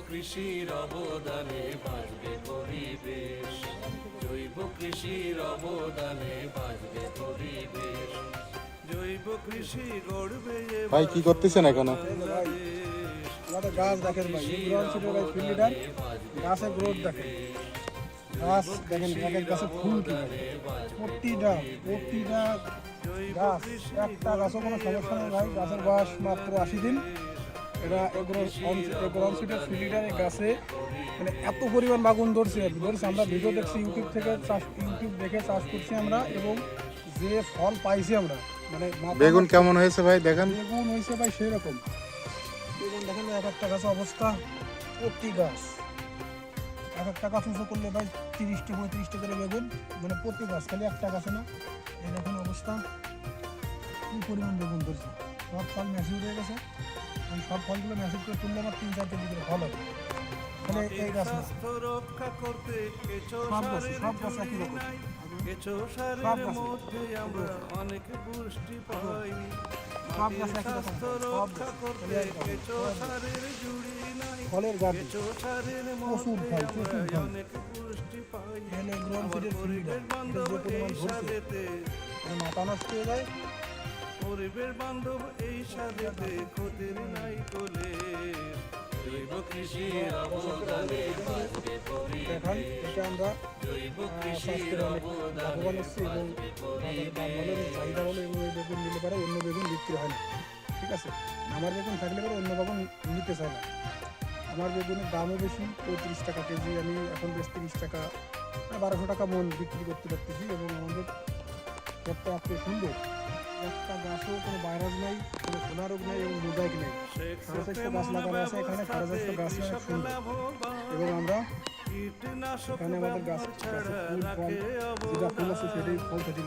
কৃষির অবদানে বাঁচবে পরিবেশ, জৈব কৃষির অবদানে বাঁচবে পরিবেশ, জৈব কৃষি গড়বে ভাই কি করতেছেন এখনো? আমাদের গাছ দেখেন ভাই, গ্রাউন্ড সিটের ভাই ফিল্ড লিডার, গাছের গ্রোথ দেখেন, গাছ দেখেন এক এক গাছে ফুল কি প্রতিটা গাছ, একটা গাছও কোনো সমস্যা নেই ভাই। গাছের বয়স মাত্র 80 দিন। এটা গ্রাউন্ড সিটের ফিল্ড লিডার এই গাছে মানে এত পরিমাণ বাগুন ধরছে আমরা ভিডিও দেখছি, ইউটিউব দেখে চাষ করছি আমরা, এবং যে ফল পাইছি আমরা মানে বেগুন কেমন হয়েছে ভাই দেখেন? বেগুন হয়েছে ভাই সেই রকম। বেগুন দেখেন এক একটা গাছের অবস্থা, প্রতি গাছ এক একটা গাছ উঁচু করলে ভাই 30-35টা করে বেগুন, মানে প্রতি গাছ, খালি একটা গাছে না। এই দেখুন অবস্থা, কি পরিমাণ বেগুন ধরছে। সব ফল ম্যাচিউর হয়ে গেছে, এই সব ফলগুলো ম্যাচিউর করে তুললে আমার 3-4 কেজি করে ফল হবে। মানে এই গাছ না, সব গাছ একই রকম। কেঁচো সারের মধ্যে আমরা অনেক পুষ্টি পাই, সব গাছ একই রকম, সব রক্ষা করতে কেঁচো সারের জুড়ি নাই, ফলের গাছ কেঁচো সারের প্রচুর মধ্যে ফল, আমরা প্রচুর ফল। অনেক পুষ্টি পাই। এনে গ্রাউন্ড সিটের ফিল্ড লিডার, বান্ধব যে এই পরিমাণ ধরছে সারেতে, মাথা নষ্ট হয়ে যায়। পরিবেশ বান্ধব এই সারেতে ক্ষতির নাই কোলে, জৈব কৃষির অবদানে বাঁচবে দেখান এটা আমরা জৈব চাষ করে অনেক লাভবান হচ্ছি, এবং বাজারে দাম বলে এবং চাহিদা বলে, এবং এই বেগুন নিলে পারে অন্য বেগুন বিক্রি হয় না। ঠিক আছে, আমার বেগুন থাকলে পরে অন্য বেগুন নিতে চায় না। আমার বেগুনের দামও বেশি, 35 টাকা কেজি, আমি এখন বেশ 30 টাকা 1200 টাকা মন বিক্রি করতে পারতেছি। এবং আমাদের ক্ষেতটা এত সুন্দর, একটা গাছও কোনো ভাইরাস নাই, কোনো সোনা রোগ নাই, এবং মোজাইক নেই। 66টা গাছ লাগানো আছে এখানে, 66টা গাছ অনেক সুন্দর। এবং আমরা এখানে আমাদের গাছ ফুল ফল, যেটা ফুল আছে সেটাই ফল সেটি